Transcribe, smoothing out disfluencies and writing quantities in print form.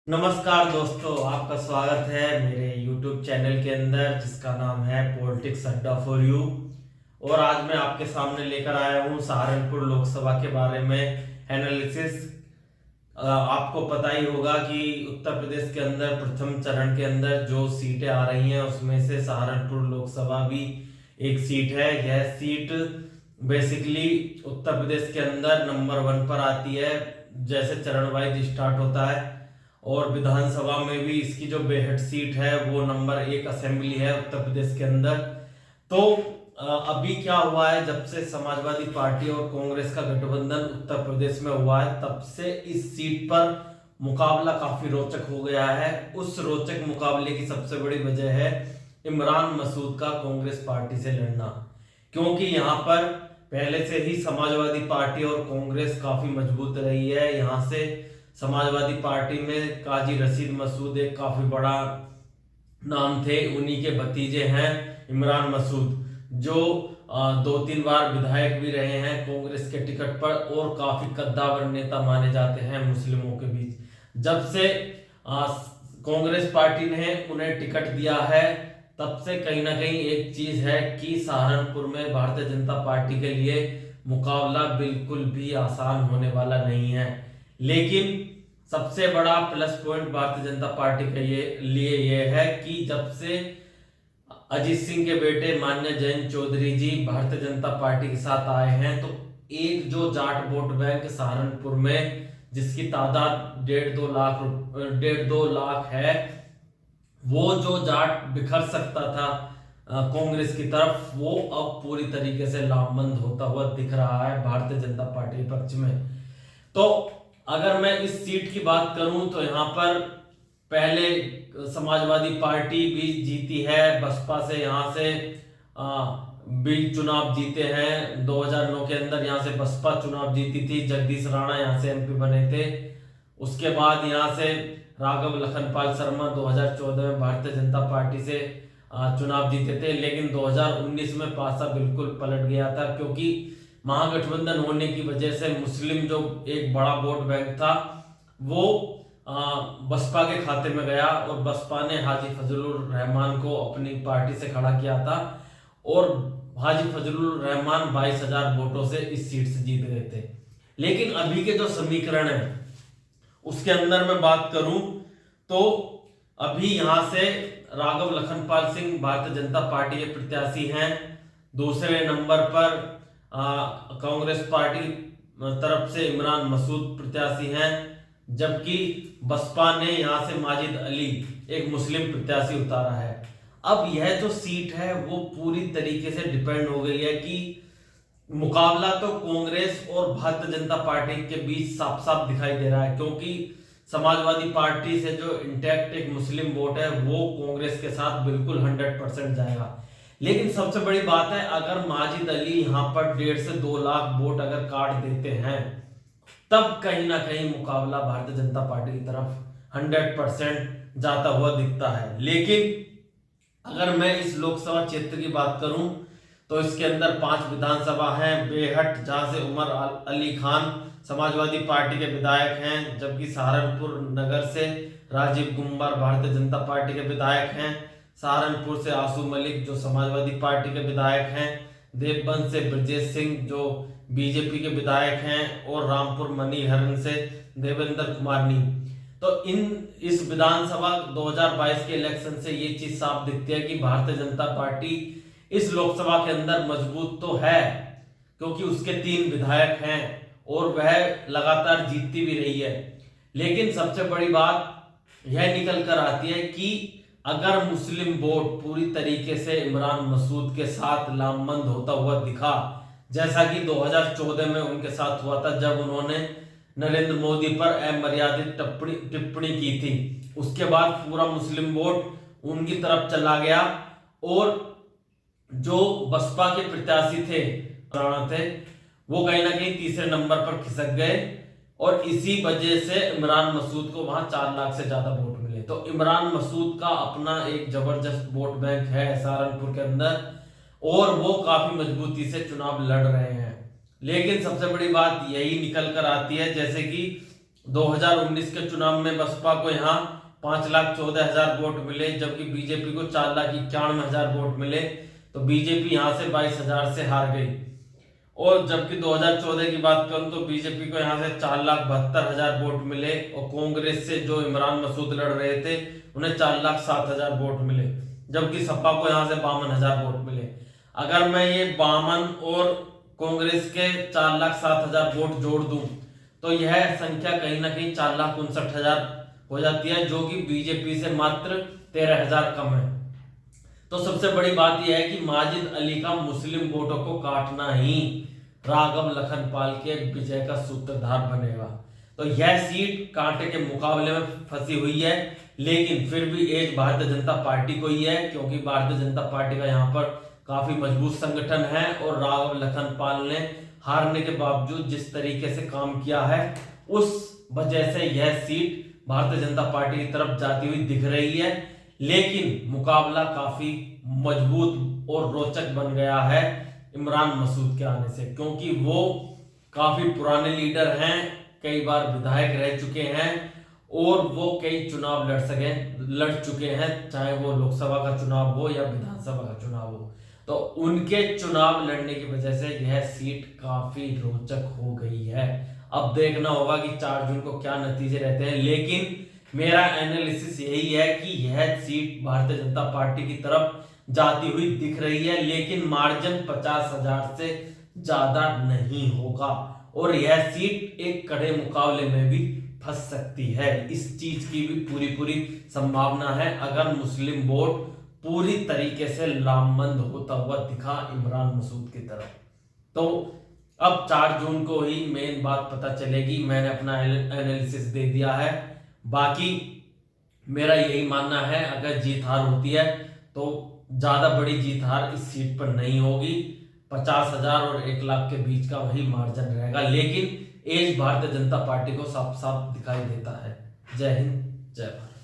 नमस्कार दोस्तों, आपका स्वागत है मेरे YouTube चैनल के अंदर जिसका नाम है पॉलिटिक्स अड्डा फॉर यू। और आज मैं आपके सामने लेकर आया हूँ सहारनपुर लोकसभा के बारे में एनालिसिस। आपको पता ही होगा कि उत्तर प्रदेश के अंदर प्रथम चरण के अंदर जो सीटें आ रही हैं उसमें से सहारनपुर लोकसभा भी एक सीट है। यह सीट बेसिकली उत्तर प्रदेश के अंदर नंबर 1 पर आती है जैसे चरण वाइज स्टार्ट होता है। और विधानसभा में भी इसकी जो बेहद सीट है वो नंबर 1 असेंबली है उत्तर प्रदेश के अंदर। तो अभी क्या हुआ है, जब से समाजवादी पार्टी और कांग्रेस का गठबंधन उत्तर प्रदेश में हुआ है तब से इस सीट पर मुकाबला काफी रोचक हो गया है। उस रोचक मुकाबले की सबसे बड़ी वजह है इमरान मसूद का कांग्रेस पार्टी से लड़ना, क्योंकि यहाँ पर पहले से ही समाजवादी पार्टी और कांग्रेस काफी मजबूत रही है। यहाँ से समाजवादी पार्टी में काजी रशीद मसूद एक काफी बड़ा नाम थे, उन्हीं के भतीजे हैं इमरान मसूद जो 2-3 बार विधायक भी रहे हैं कांग्रेस के टिकट पर और काफी कद्दावर नेता माने जाते हैं मुस्लिमों के बीच। जब से कांग्रेस पार्टी ने उन्हें टिकट दिया है तब से कहीं ना कहीं एक चीज है कि सहारनपुर में भारतीय जनता पार्टी के लिए मुकाबला बिल्कुल भी आसान होने वाला नहीं है। लेकिन सबसे बड़ा plus point Bharatiya Janata party के लिए यह है कि जब से अजीत सिंह के बेटे मान्य जैन चौधरी जी भारतीय जनता पार्टी के साथ आए हैं तो एक जो जाट वोट बैंक सहारनपुर में जिसकी तादाद 1.5-2 लाख है, वो जो जाट बिखर सकता था कांग्रेस की तरफ, वो अब पूरी तरीके से लामबंद होता हुआ दिख रहा है भारतीय जनता पार्टी के पक्ष में। तो अगर मैं इस सीट की बात करूं तो यहाँ पर पहले समाजवादी पार्टी भी जीती है, बसपा से यहाँ से भी चुनाव जीते हैं। 2009 के अंदर यहाँ से बसपा चुनाव जीती थी, जगदीश राणा यहाँ से एमपी बने थे। उसके बाद यहाँ से राघव लखनपाल शर्मा 2014 में भारतीय जनता पार्टी से चुनाव जीते थे, लेकिन 2019 में पासा बिल्कुल पलट गया था क्योंकि महागठबंधन होने की वजह से मुस्लिम जो एक बड़ा वोट बैंक था वो बसपा के खाते में गया और बसपा ने हाजी फजलुर रहमान को अपनी पार्टी से खड़ा किया था और हाजी फजलुर रहमान 22,000 वोटों से इस सीट से जीत गए थे। लेकिन अभी के जो समीकरण है उसके अंदर मैं बात करूं तो अभी यहां से राघव लखनपाल सिंह भारतीय जनता पार्टी के प्रत्याशी हैं। दूसरे नंबर पर कांग्रेस पार्टी तरफ से इमरान मसूद प्रत्याशी हैं, जबकि बसपा ने यहां से माजिद अली एक मुस्लिम प्रत्याशी उतारा है। अब यह जो सीट है वो पूरी तरीके से डिपेंड हो गई है कि मुकाबला तो कांग्रेस और भारतीय जनता पार्टी के बीच साफ साफ दिखाई दे रहा है, क्योंकि समाजवादी पार्टी से जो इंटैक्ट एक मुस्लिम वोट है वो कांग्रेस के साथ बिल्कुल 100% जाएगा। लेकिन सबसे बड़ी बात है, अगर माजिद अली यहाँ पर 1.5 से 2 लाख वोट अगर काट देते हैं तब कहीं ना कहीं मुकाबला भारतीय जनता पार्टी की तरफ 100% जाता हुआ दिखता है। लेकिन अगर मैं इस लोकसभा क्षेत्र की बात करूं तो इसके अंदर 5 विधानसभा हैं। बेहट जहां से उमर अली खान समाजवादी पार्टी के विधायक हैं, जबकि सहारनपुर नगर से राजीव गुम्बर भारतीय जनता पार्टी के विधायक हैं। सहारनपुर से आसू मलिक जो समाजवादी पार्टी के विधायक हैं। देवबंद से ब्रजेश सिंह जो बीजेपी के विधायक हैं और रामपुर मणिहरन से देवेंद्र कुमारनी। तो इस विधानसभा 2022 के इलेक्शन से ये चीज साफ दिखती है कि भारतीय जनता पार्टी इस लोकसभा के अंदर मजबूत तो है क्योंकि उसके 3 विधायक हैं और वह लगातार जीतती भी रही है। लेकिन सबसे बड़ी बात यह निकल कर आती है कि अगर मुस्लिम वोट पूरी तरीके से इमरान मसूद के साथ लामबंद होता हुआ दिखा, जैसा कि 2014 में उनके साथ हुआ था जब उन्होंने नरेंद्र मोदी पर अमर्यादित टिप्पणी की थी, उसके बाद पूरा मुस्लिम वोट उनकी तरफ चला गया और जो बसपा के प्रत्याशी थे वो कहीं ना कहीं तीसरे नंबर पर खिसक गए और इसी वजह से इमरान मसूद को वहां 4 लाख से ज्यादा वोट मिले। तो इमरान मसूद का अपना एक जबरदस्त वोट बैंक है सहारनपुर के अंदर और वो काफी मजबूती से चुनाव लड़ रहे हैं। लेकिन सबसे बड़ी बात यही निकल कर आती है, जैसे कि 2019 के चुनाव में बसपा को यहाँ 5,14,000 वोट मिले, जबकि बीजेपी को 4,91,000 वोट मिले। तो बीजेपी यहाँ से 22,000 से हार गई। और जबकि 2014 की बात करूं तो बीजेपी को यहाँ से 4,72,000 वोट मिले, और कांग्रेस से जो इमरान मसूद लड़ रहे थे उन्हें 4,07,000 वोट मिले, जबकि सपा को यहाँ से 52,000 वोट मिले। अगर मैं ये 52 और कांग्रेस के 4,07,000 वोट जोड़ दूं तो यह संख्या कहीं ना कहीं 4,59,000 हो जाती है, जो कि बीजेपी से मात्र 13,000 कम है। तो सबसे बड़ी बात यह है कि माजिद अली का मुस्लिम वोटों को काटना ही राघव लखनपाल के विजय का सूत्रधार बनेगा। तो यह सीट कांटे के मुकाबले में फंसी हुई है, लेकिन फिर भी एज भारतीय जनता पार्टी को ही है, क्योंकि भारतीय जनता पार्टी का यहाँ पर काफी मजबूत संगठन है, और राघव लखनपाल ने हारने के बावजूद जिस तरीके से काम किया है उस वजह से यह सीट भारतीय जनता पार्टी की तरफ जाती हुई दिख रही है। लेकिन मुकाबला काफी मजबूत और रोचक बन गया है इमरान मसूद के आने से, क्योंकि वो काफी पुराने लीडर हैं, कई बार विधायक रह चुके हैं, और वो कई चुनाव लड़ चुके हैं, चाहे वो लोकसभा का चुनाव हो या विधानसभा का चुनाव हो। तो उनके चुनाव लड़ने की वजह से यह सीट काफी रोचक हो गई है। अब देखना होगा कि 4 जून को क्या नतीजे रहते हैं, लेकिन मेरा एनालिसिस यही है कि यह सीट भारतीय जनता पार्टी की तरफ जाती हुई दिख रही है, लेकिन मार्जिन 50,000 से ज्यादा नहीं होगा, और यह सीट एक कड़े मुकाबले में भी फंस सकती है। इस चीज की भी पूरी संभावना है, अगर मुस्लिम वोट पूरी तरीके से लामबंद होता हुआ दिखा इमरान मसूद की तरफ। तो अब 4 जून को ही मेन बात पता चलेगी। मैंने अपना एनालिसिस दे दिया है, बाकी मेरा यही मानना है अगर जीत हार होती है तो ज्यादा बड़ी जीत हार इस सीट पर नहीं होगी, 50,000 और 1 लाख के बीच का वही मार्जिन रहेगा, लेकिन एज भारतीय जनता पार्टी को साफ साफ दिखाई देता है। जय हिंद, जय भारत।